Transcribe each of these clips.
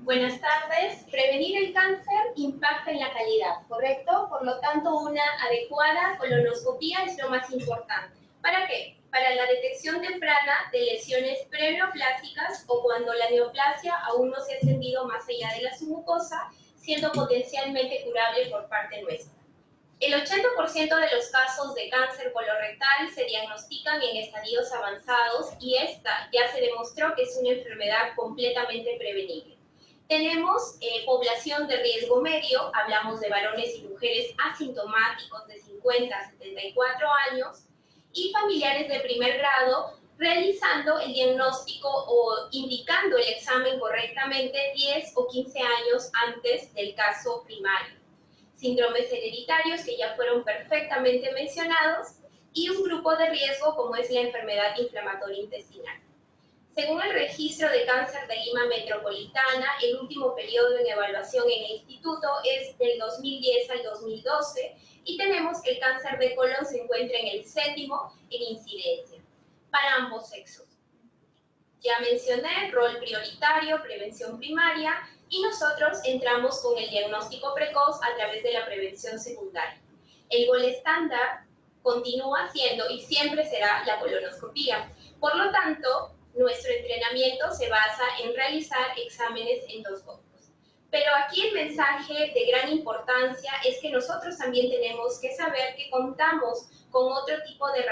Buenas tardes. Prevenir el cáncer impacta en la calidad, ¿correcto? Por lo tanto, una adecuada colonoscopía es lo más importante. ¿Para qué? Para la detección temprana de lesiones preneoplásicas o cuando la neoplasia aún no se ha extendido más allá de la submucosa, siendo potencialmente curable por parte nuestra. El 80% de los casos de cáncer colorectal se diagnostican en estadios avanzados y esta ya se demostró que es una enfermedad completamente prevenible. Tenemos población de riesgo medio, hablamos de varones y mujeres asintomáticos de 50 a 74 años y familiares de primer grado realizando el diagnóstico o indicando el examen correctamente 10 o 15 años antes del caso primario. Síndromes hereditarios que ya fueron perfectamente mencionados y un grupo de riesgo como es la enfermedad inflamatoria intestinal. Según el registro de cáncer de Lima Metropolitana, el último periodo en evaluación en el instituto es del 2010 al 2012 y tenemos que el cáncer de colon se encuentra en el 7º en incidencia para ambos sexos. Ya mencioné, rol prioritario, prevención primaria, y nosotros entramos con el diagnóstico precoz a través de la prevención secundaria. El gol estándar continúa siendo y siempre será la colonoscopía. Por lo tanto, nuestro entrenamiento se basa en realizar exámenes endoscópicos. Pero aquí el mensaje de gran importancia es que nosotros también tenemos que saber que contamos con otro tipo de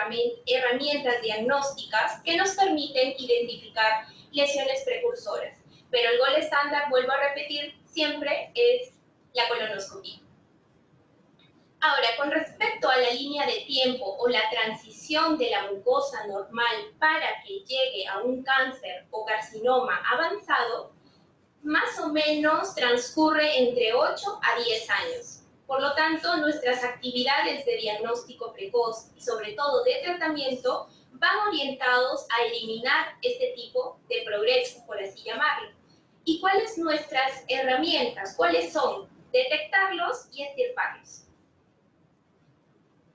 herramientas diagnósticas que nos permiten identificar lesiones precursoras. Pero el gol estándar, vuelvo a repetir, siempre es la colonoscopía. Ahora, con respecto a la línea de tiempo o la transición de la mucosa normal para que llegue a un cáncer o carcinoma avanzado, más o menos transcurre entre 8 a 10 años. Por lo tanto, nuestras actividades de diagnóstico precoz y sobre todo de tratamiento van orientados a eliminar este tipo de progreso, por así llamarlo. ¿Y cuáles son nuestras herramientas? ¿Cuáles son? Detectarlos y extirparlos.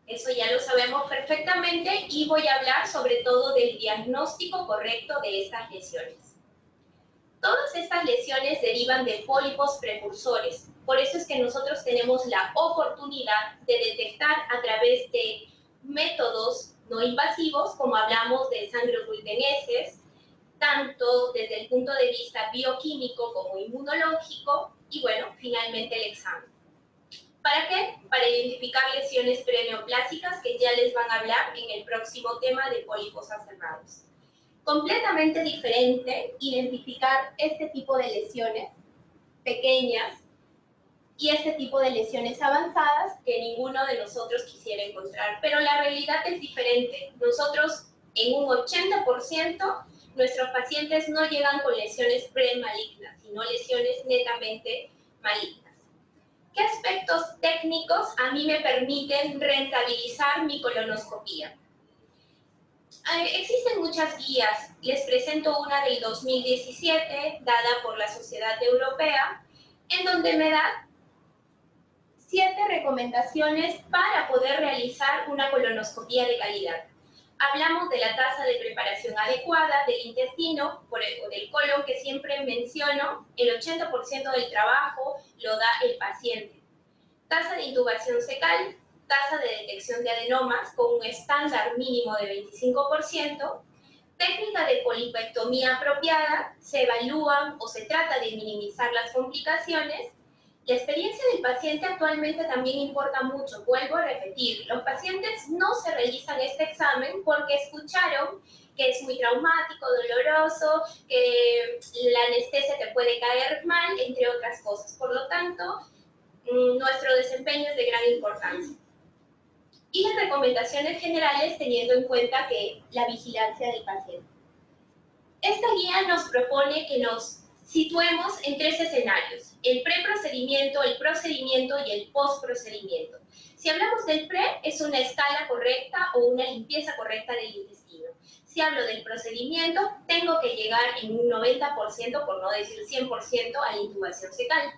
Eso ya lo sabemos perfectamente y voy a hablar sobre todo del diagnóstico correcto de estas lesiones. Todas estas lesiones derivan de pólipos precursores, por eso es que nosotros tenemos la oportunidad de detectar a través de métodos no invasivos, como hablamos de sangre-gluteneses, tanto desde el punto de vista bioquímico como inmunológico, y bueno, finalmente el examen. ¿Para qué? Para identificar lesiones preneoplásicas que ya les van a hablar en el próximo tema de pólipos aserrados. Completamente diferente identificar este tipo de lesiones pequeñas y este tipo de lesiones avanzadas que ninguno de nosotros quisiera encontrar. Pero la realidad es diferente. Nosotros, en un 80%, nuestros pacientes no llegan con lesiones premalignas, sino lesiones netamente malignas. ¿Qué aspectos técnicos a mí me permiten rentabilizar mi colonoscopía? Existen muchas guías, les presento una del 2017, dada por la Sociedad Europea, en donde me da 7 recomendaciones para poder realizar una colonoscopía de calidad. Hablamos de la tasa de preparación adecuada del intestino o del colon, que siempre menciono, el 80% del trabajo lo da el paciente. Tasa de intubación fecal, tasa de detección de adenomas con un estándar mínimo de 25%, técnica de polipectomía apropiada, se evalúan o se trata de minimizar las complicaciones. La experiencia del paciente actualmente también importa mucho, vuelvo a repetir, los pacientes no se realizan este examen porque escucharon que es muy traumático, doloroso, que la anestesia te puede caer mal, entre otras cosas. Por lo tanto, nuestro desempeño es de gran importancia. Y las recomendaciones generales teniendo en cuenta que la vigilancia del paciente. Esta guía nos propone que nos situemos en 3 escenarios: el preprocedimiento, el procedimiento y el postprocedimiento. Si hablamos del pre, es una escala correcta o una limpieza correcta del intestino. Si hablo del procedimiento, tengo que llegar en un 90%, por no decir 100%, a la intubación fecal.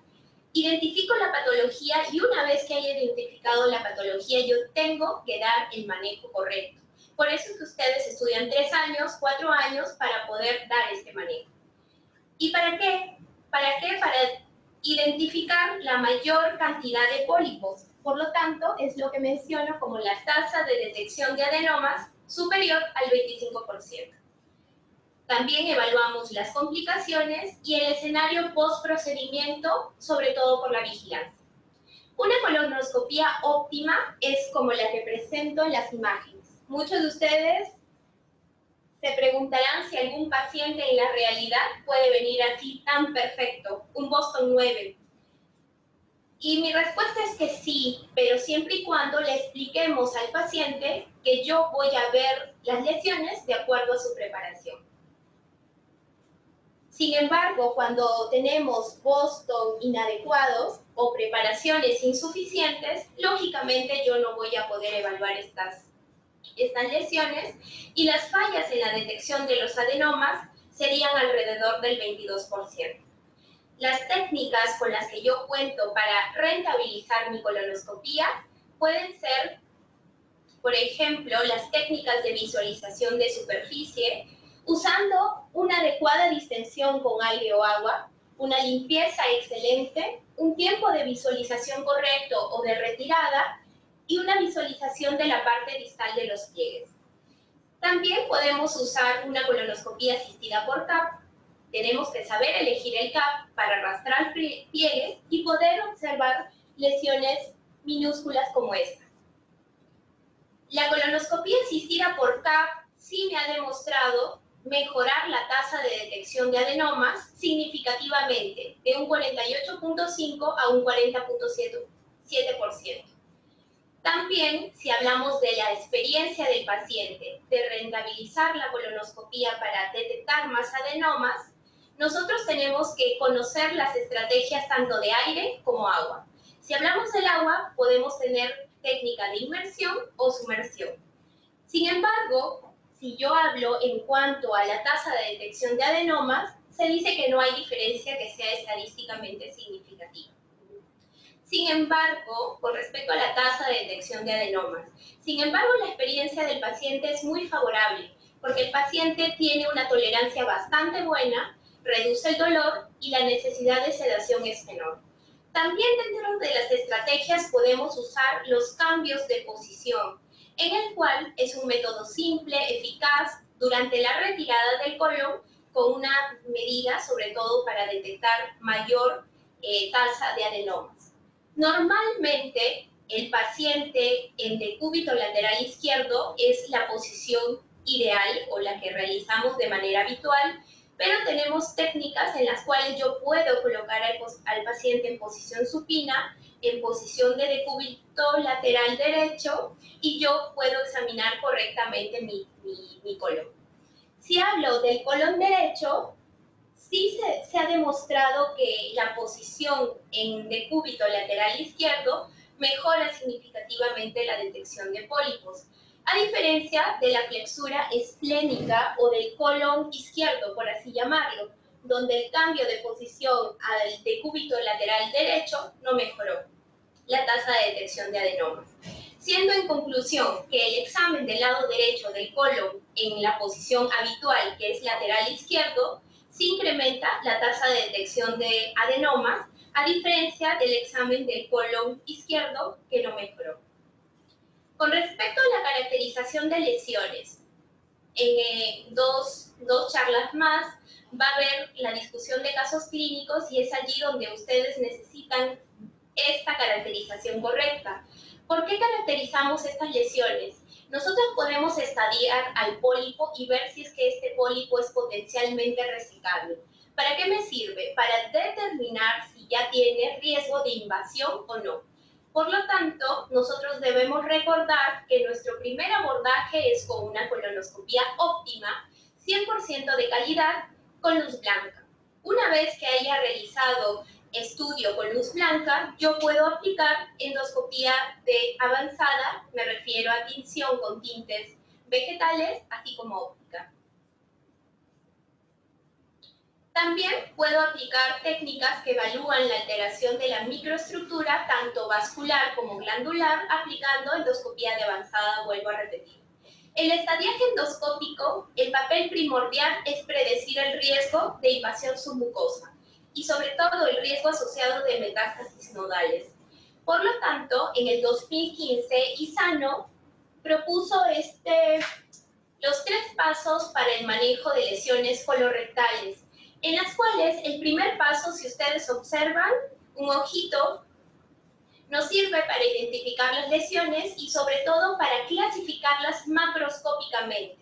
Identifico la patología y una vez que haya identificado la patología, yo tengo que dar el manejo correcto. Por eso es que ustedes estudian 3 años, 4 años para poder dar este manejo. ¿Y para qué? ¿Para qué? Para identificar la mayor cantidad de pólipos. Por lo tanto, es lo que menciono como la tasa de detección de adenomas superior al 25%. También evaluamos las complicaciones y el escenario post-procedimiento, sobre todo por la vigilancia. Una colonoscopía óptima es como la que presento en las imágenes. Muchos de ustedes se preguntarán si algún paciente en la realidad puede venir así tan perfecto, un Boston 9. Y mi respuesta es que sí, pero siempre y cuando le expliquemos al paciente que yo voy a ver las lesiones de acuerdo a su preparación. Sin embargo, cuando tenemos Boston inadecuados o preparaciones insuficientes, lógicamente yo no voy a poder evaluar estas lesiones y las fallas en la detección de los adenomas serían alrededor del 22%. Las técnicas con las que yo cuento para rentabilizar mi colonoscopía pueden ser, por ejemplo, las técnicas de visualización de superficie, usando una adecuada distensión con aire o agua, una limpieza excelente, un tiempo de visualización correcto o de retirada y una visualización de la parte distal de los pliegues. También podemos usar una colonoscopía asistida por CAP. Tenemos que saber elegir el CAP para arrastrar pliegues y poder observar lesiones minúsculas como esta. La colonoscopía asistida por CAP sí me ha demostrado mejorar la tasa de detección de adenomas significativamente, de un 48.5 a un 40.7%. También, si hablamos de la experiencia del paciente de rentabilizar la colonoscopía para detectar más adenomas, nosotros tenemos que conocer las estrategias tanto de aire como agua. Si hablamos del agua, podemos tener técnica de inmersión o sumersión. Sin embargo, si yo hablo en cuanto a la tasa de detección de adenomas, se dice que no hay diferencia que sea estadísticamente significativa. Sin embargo, con respecto a la tasa de detección de adenomas, la experiencia del paciente es muy favorable, porque el paciente tiene una tolerancia bastante buena, reduce el dolor y la necesidad de sedación es menor. También dentro de las estrategias podemos usar los cambios de posición, en el cual es un método simple, eficaz, durante la retirada del colon, con una medida sobre todo para detectar mayor tasa de adenomas. Normalmente, el paciente en decúbito lateral izquierdo es la posición ideal o la que realizamos de manera habitual, pero tenemos técnicas en las cuales yo puedo colocar al paciente en posición supina, en posición de decúbito lateral derecho y yo puedo examinar correctamente mi colon. Si hablo del colon derecho, sí se ha demostrado que la posición en decúbito lateral izquierdo mejora significativamente la detección de pólipos, a diferencia de la flexura esplénica o del colon izquierdo, por así llamarlo, donde el cambio de posición al decúbito lateral derecho no mejoró la tasa de detección de adenomas. Siendo en conclusión que el examen del lado derecho del colon en la posición habitual, que es lateral izquierdo, se incrementa la tasa de detección de adenomas, a diferencia del examen del colon izquierdo, que no mejoró. Con respecto a la caracterización de lesiones, en dos charlas más va a haber la discusión de casos clínicos y es allí donde ustedes necesitan esta caracterización correcta. ¿Por qué caracterizamos estas lesiones? Nosotros podemos estadiar al pólipo y ver si es que este pólipo es potencialmente resecable. ¿Para qué me sirve? Para determinar si ya tiene riesgo de invasión o no. Por lo tanto, nosotros debemos recordar que nuestro primer abordaje es con una colonoscopía óptima, 100% de calidad, con luz blanca. Una vez que haya realizado estudio con luz blanca, yo puedo aplicar endoscopía de avanzada, me refiero a tinción con tintes vegetales, así como óptica. También puedo aplicar técnicas que evalúan la alteración de la microestructura, tanto vascular como glandular, aplicando endoscopía de avanzada, vuelvo a repetir. En el estadiaje endoscópico, el papel primordial es predecir el riesgo de invasión submucosa. y sobre todo el riesgo asociado de metástasis nodales. Por lo tanto, en el 2015, ISANO propuso los 3 pasos para el manejo de lesiones colorectales, en las cuales el primer paso, si ustedes observan, un ojito, nos sirve para identificar las lesiones y sobre todo para clasificarlas macroscópicamente.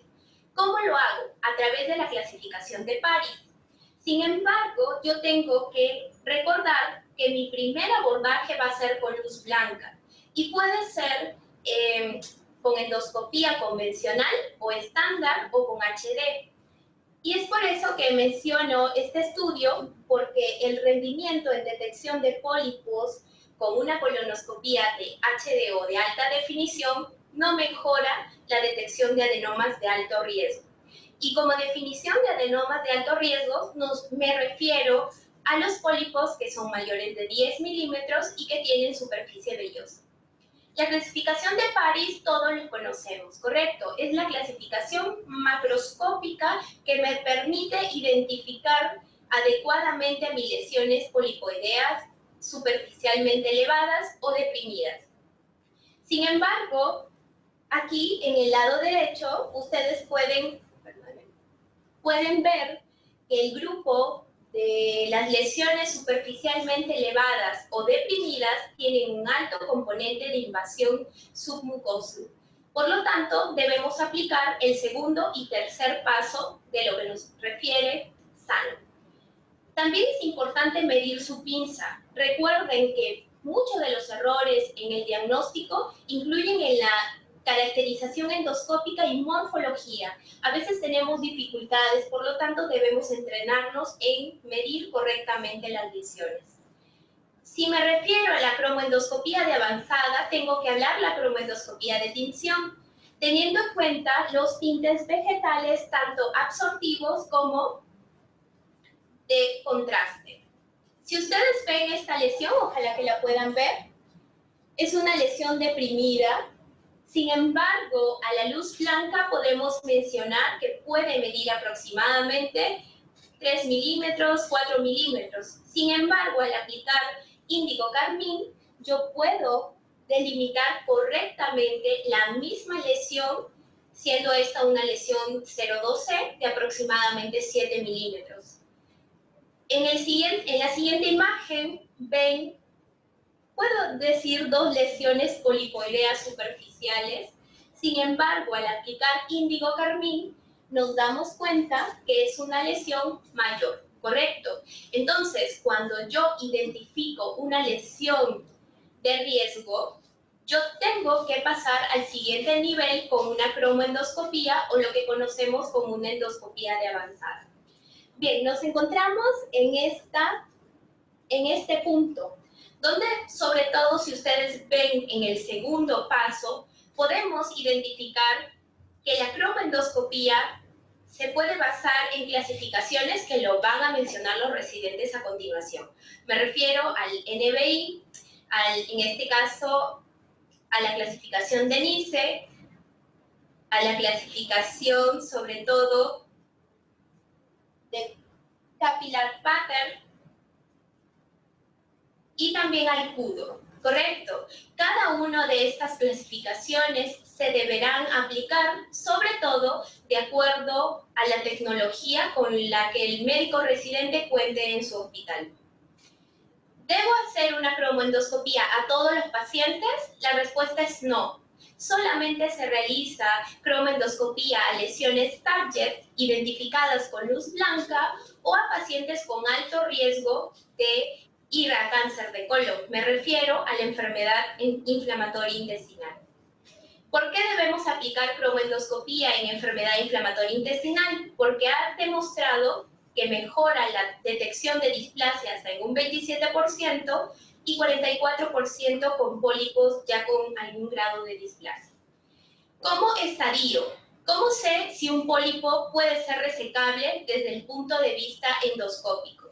¿Cómo lo hago? A través de la clasificación de Paris. Sin embargo, yo tengo que recordar que mi primer abordaje va a ser con luz blanca y puede ser con endoscopía convencional o estándar o con HD. Y es por eso que menciono este estudio, porque el rendimiento en detección de pólipos con una colonoscopía de HD o de alta definición no mejora la detección de adenomas de alto riesgo. Y como definición de adenomas de alto riesgo, me refiero a los pólipos que son mayores de 10 milímetros y que tienen superficie vellosa. La clasificación de Paris todos lo conocemos, ¿correcto? Es la clasificación macroscópica que me permite identificar adecuadamente mis lesiones polipoideas superficialmente elevadas o deprimidas. Sin embargo, aquí en el lado derecho, ustedes pueden ver que el grupo de las lesiones superficialmente elevadas o deprimidas tienen un alto componente de invasión submucosa. Por lo tanto, debemos aplicar el segundo y tercer paso de lo que nos refiere SANO. También es importante medir su pinza. Recuerden que muchos de los errores en el diagnóstico incluyen en la caracterización endoscópica y morfología. A veces tenemos dificultades, por lo tanto debemos entrenarnos en medir correctamente las lesiones. Si me refiero a la cromoendoscopía de avanzada, tengo que hablar la cromoendoscopía de tinción, teniendo en cuenta los tintes vegetales, tanto absortivos como de contraste. Si ustedes ven esta lesión, ojalá que la puedan ver, es una lesión deprimida. Sin embargo, a la luz blanca podemos mencionar que puede medir aproximadamente 3 milímetros, 4 milímetros. Sin embargo, al aplicar índigo carmín, yo puedo delimitar correctamente la misma lesión, siendo esta una lesión 0,12 de aproximadamente 7 milímetros. En la siguiente imagen ven, puedo decir, 2 lesiones polipoideas superficiales. Sin embargo, al aplicar índigo carmín, nos damos cuenta que es una lesión mayor, ¿correcto? Entonces, cuando yo identifico una lesión de riesgo, yo tengo que pasar al siguiente nivel con una cromoendoscopía o lo que conocemos como una endoscopía de avanzada. Bien, nos encontramos en este punto, donde sobre todo si ustedes ven en el segundo paso, podemos identificar que la cromoendoscopía se puede basar en clasificaciones que lo van a mencionar los residentes a continuación. Me refiero al NBI, en este caso a la clasificación de NICE, a la clasificación sobre todo de capillar pattern y también al CUDO, ¿correcto? Cada una de estas clasificaciones se deberán aplicar, sobre todo, de acuerdo a la tecnología con la que el médico residente cuente en su hospital. ¿Debo hacer una cromoendoscopía a todos los pacientes? La respuesta es no. Solamente se realiza cromoendoscopía a lesiones target identificadas con luz blanca o a pacientes con alto riesgo de ir a cáncer de colon. Me refiero a la enfermedad inflamatoria intestinal. ¿Por qué debemos aplicar cromoendoscopía en enfermedad inflamatoria intestinal? Porque ha demostrado que mejora la detección de displasias en un 27% y 44% con pólipos ya con algún grado de displasia. ¿Cómo estadio? ¿Cómo sé si un pólipo puede ser resecable desde el punto de vista endoscópico?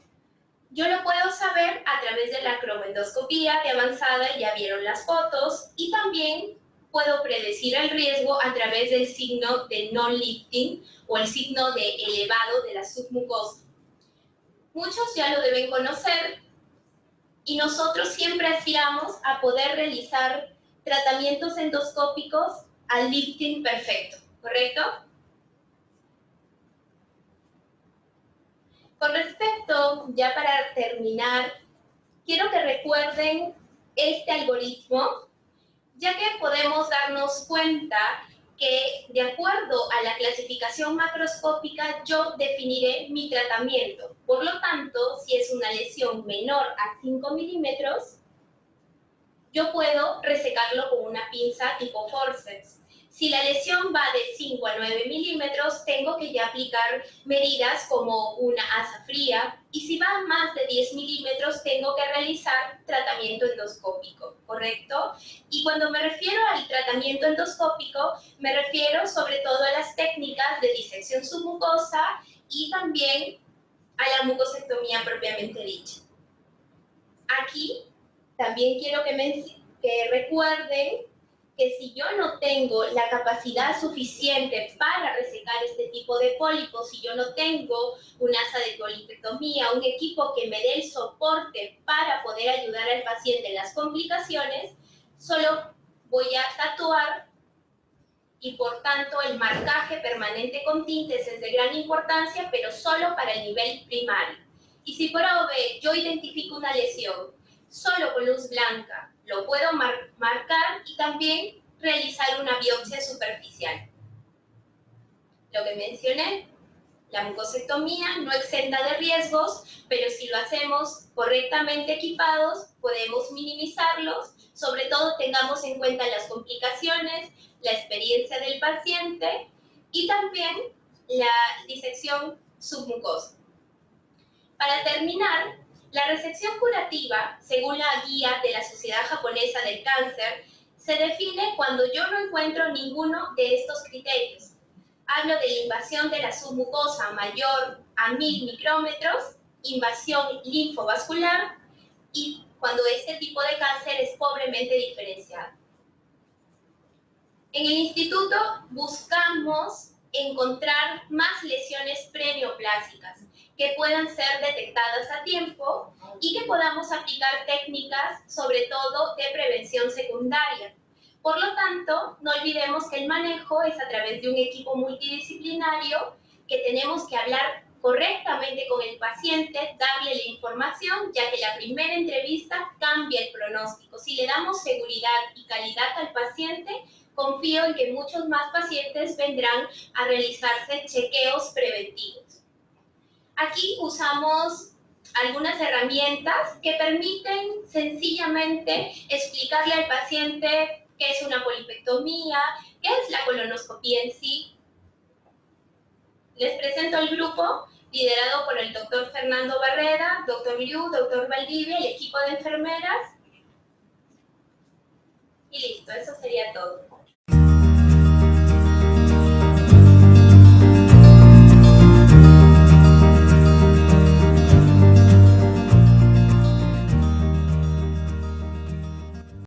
Yo lo puedo saber a través de la cromoendoscopía de avanzada, ya vieron las fotos, y también puedo predecir el riesgo a través del signo de non-lifting o el signo de elevado de la submucosa. Muchos ya lo deben conocer y nosotros siempre aspiramos a poder realizar tratamientos endoscópicos al lifting perfecto, ¿correcto? Con respecto, ya para terminar, quiero que recuerden este algoritmo, ya que podemos darnos cuenta que de acuerdo a la clasificación macroscópica yo definiré mi tratamiento. Por lo tanto, si es una lesión menor a 5 milímetros, yo puedo resecarlo con una pinza tipo forceps. Si la lesión va de 5 a 9 milímetros, tengo que ya aplicar medidas como una asa fría, y si va más de 10 milímetros, tengo que realizar tratamiento endoscópico, ¿correcto? Y cuando me refiero al tratamiento endoscópico, me refiero sobre todo a las técnicas de disección submucosa y también a la mucosectomía propiamente dicha. Aquí también quiero que recuerden que si yo no tengo la capacidad suficiente para resecar este tipo de pólipos, si yo no tengo un asa de polipectomía, un equipo que me dé el soporte para poder ayudar al paciente en las complicaciones, solo voy a tatuar y por tanto el marcaje permanente con tintes es de gran importancia, pero solo para el nivel primario. Y si por A o B yo identifico una lesión solo con luz blanca, lo puedo marcar y también realizar una biopsia superficial. Lo que mencioné, la mucosectomía no exenta de riesgos, pero si lo hacemos correctamente equipados, podemos minimizarlos. Sobre todo tengamos en cuenta las complicaciones, la experiencia del paciente y también la disección submucosa. Para terminar, la resección curativa, según la guía de la Sociedad Japonesa del Cáncer, se define cuando yo no encuentro ninguno de estos criterios. Hablo de la invasión de la submucosa mayor a 1000 micrómetros, invasión linfovascular y cuando este tipo de cáncer es pobremente diferenciado. En el instituto buscamos encontrar más lesiones preneoplásicas que puedan ser detectadas a tiempo y que podamos aplicar técnicas, sobre todo de prevención secundaria. Por lo tanto, no olvidemos que el manejo es a través de un equipo multidisciplinario, que tenemos que hablar correctamente con el paciente, darle la información, ya que la primera entrevista cambia el pronóstico. Si le damos seguridad y calidad al paciente, confío en que muchos más pacientes vendrán a realizarse chequeos preventivos. Aquí usamos algunas herramientas que permiten sencillamente explicarle al paciente qué es una polipectomía, qué es la colonoscopía en sí. Les presento al grupo liderado por el doctor Fernando Barrera, doctor Liu, doctor Valdivia, el equipo de enfermeras. Y listo, eso sería todo.